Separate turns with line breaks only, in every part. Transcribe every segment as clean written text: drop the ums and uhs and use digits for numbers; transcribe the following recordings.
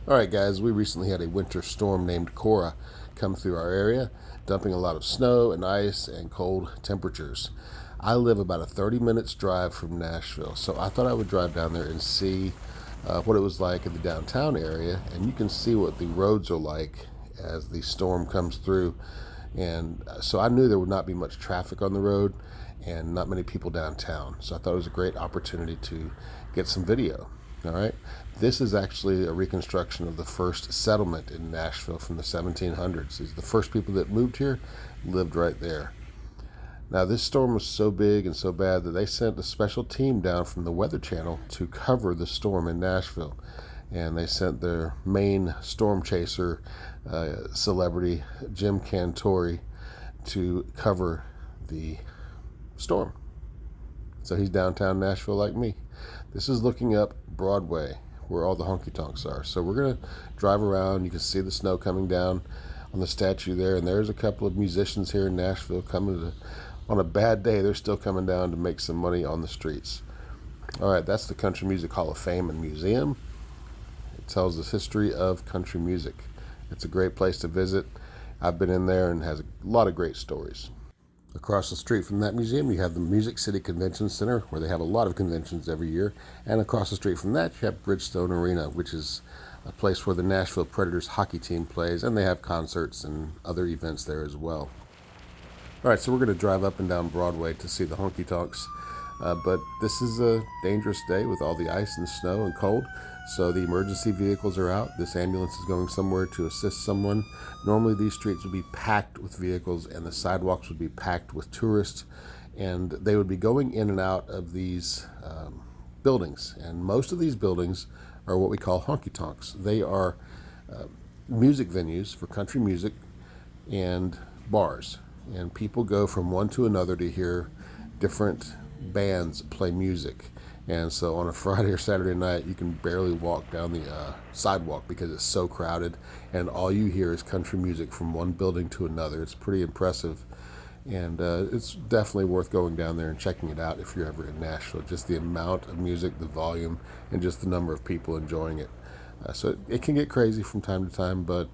All right, guys, we recently had a winter storm named Cora come through our area, dumping a lot of snow and ice and cold temperatures. I live about a 30 minutes drive from Nashville, so I thought I would drive down there and see what it was like in the downtown area, and you can see what the roads are like as the storm comes through. And so I knew there would not be much traffic on the road and not many people downtown. So I thought it was a great opportunity to get some video. All right. This is actually a reconstruction of the first settlement in Nashville from the 1700s. The first people that moved here lived right there. Now, this storm was so big and so bad that they sent a special team down from the Weather Channel to cover the storm in Nashville. And they sent their main storm chaser celebrity, Jim Cantori, to cover the storm. So he's downtown Nashville like me. This is looking up Broadway, where all the honky tonks are. So we're going to drive around. You can see the snow coming down on the statue there. And there's a couple of musicians here in Nashville coming on a bad day. They're still coming down to make some money on the streets. All right, that's the Country Music Hall of Fame and Museum. It tells the history of country music. It's a great place to visit. I've been in there and has a lot of great stories. Across the street from that museum, you have the Music City Convention Center, where they have a lot of conventions every year. And across the street from that, you have Bridgestone Arena, which is a place where the Nashville Predators hockey team plays, and they have concerts and other events there as well. All right, so we're going to drive up and down Broadway to see the honky tonks. But this is a dangerous day with all the ice and snow and cold, so the emergency vehicles are out. This ambulance is going somewhere to assist someone. Normally these streets would be packed with vehicles and the sidewalks would be packed with tourists, and they would be going in and out of these buildings. And most of these buildings are what we call honky tonks. They are music venues for country music and bars, and people go from one to another to hear different bands play music. And so on a Friday or Saturday night, you can barely walk down the sidewalk because it's so crowded, and all you hear is country music from one building to another. It's pretty impressive, and it's definitely worth going down there and checking it out if you're ever in Nashville. Just the amount of music, the volume, and just the number of people enjoying it. So it can get crazy from time to time, but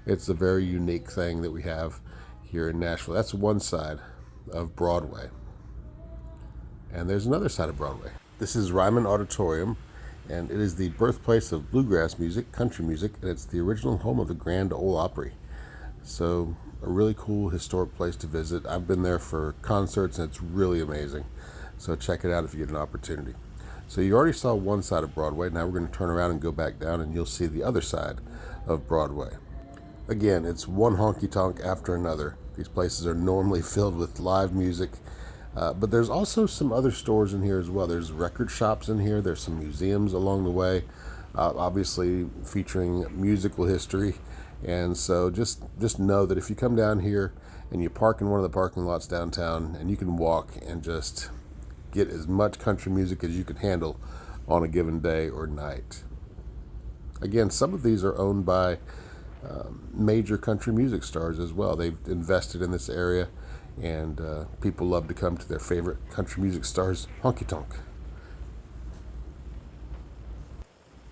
it's a very unique thing that we have here in Nashville. That's one side of Broadway. And there's another side of Broadway. This is Ryman Auditorium, and it is the birthplace of bluegrass music, country music, and it's the original home of the Grand Ole Opry. So a really cool historic place to visit. I've been there for concerts, and it's really amazing. So check it out if you get an opportunity. So you already saw one side of Broadway. Now we're going to turn around and go back down, and you'll see the other side of Broadway. Again, it's one honky tonk after another. These places are normally filled with live music. But there's also some other stores in here as well. There's record shops in here. There's some museums along the way, obviously featuring musical history. And so just know that if you come down here and you park in one of the parking lots downtown, and you can walk and just get as much country music as you can handle on a given day or night. Again, some of these are owned by major country music stars as well. They've invested in this area, and people love to come to their favorite country music stars honky tonk.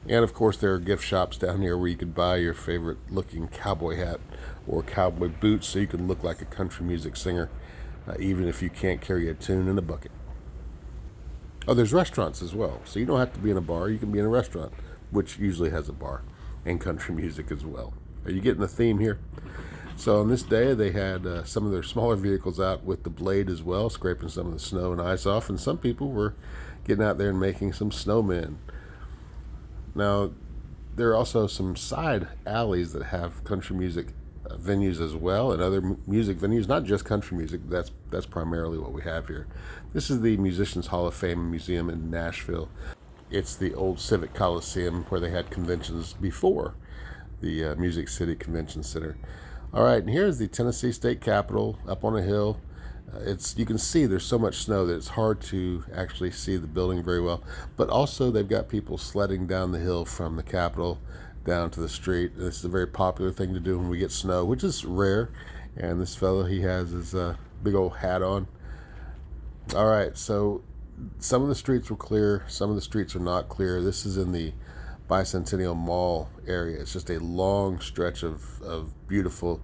And of course there are gift shops down here where you could buy your favorite looking cowboy hat or cowboy boots so you can look like a country music singer, even if you can't carry a tune in a bucket. Oh, there's restaurants as well, so you don't have to be in a bar. You can be in a restaurant, which usually has a bar and country music as well. Are you getting the theme here? So on this day, they had some of their smaller vehicles out with the blade as well, scraping some of the snow and ice off, and some people were getting out there and making some snowmen. Now, there are also some side alleys that have country music venues as well, and other music venues, not just country music. That's primarily what we have here. This is the Musicians Hall of Fame Museum in Nashville. It's the old Civic Coliseum where they had conventions before the Music City Convention Center. All right, and here's the Tennessee State Capitol up on a hill. You can see there's so much snow that it's hard to actually see the building very well. But also they've got people sledding down the hill from the Capitol down to the street. This is a very popular thing to do when we get snow, which is rare. And this fellow, he has his big old hat on. All right, so some of the streets were clear, some of the streets are not clear. This is in the Bicentennial Mall area. It's just a long stretch of beautiful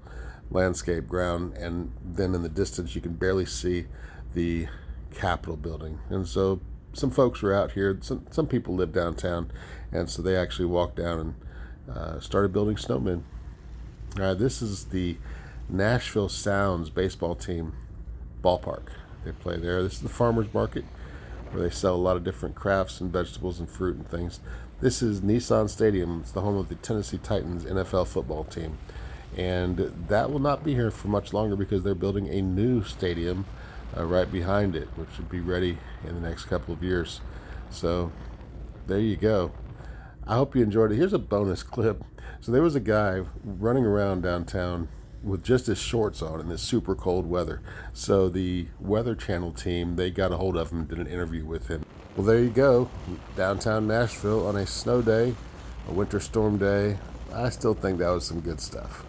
landscape ground, and then in the distance you can barely see the Capitol building. And so some folks were out here. Some people live downtown, and so they actually walked down and started building snowmen. This is the Nashville Sounds baseball team ballpark. They play there. This is the farmers market where they sell a lot of different crafts and vegetables and fruit and things. This is Nissan Stadium. It's the home of the Tennessee Titans NFL football team. And that will not be here for much longer because they're building a new stadium right behind it, which should be ready in the next couple of years. So there you go. I hope you enjoyed it. Here's a bonus clip. So there was a guy running around downtown with just his shorts on in this super cold weather. So the Weather Channel team, they got a hold of him and did an interview with him. Well, there you go. Downtown Nashville on a snow day, a winter storm day. I still think that was some good stuff.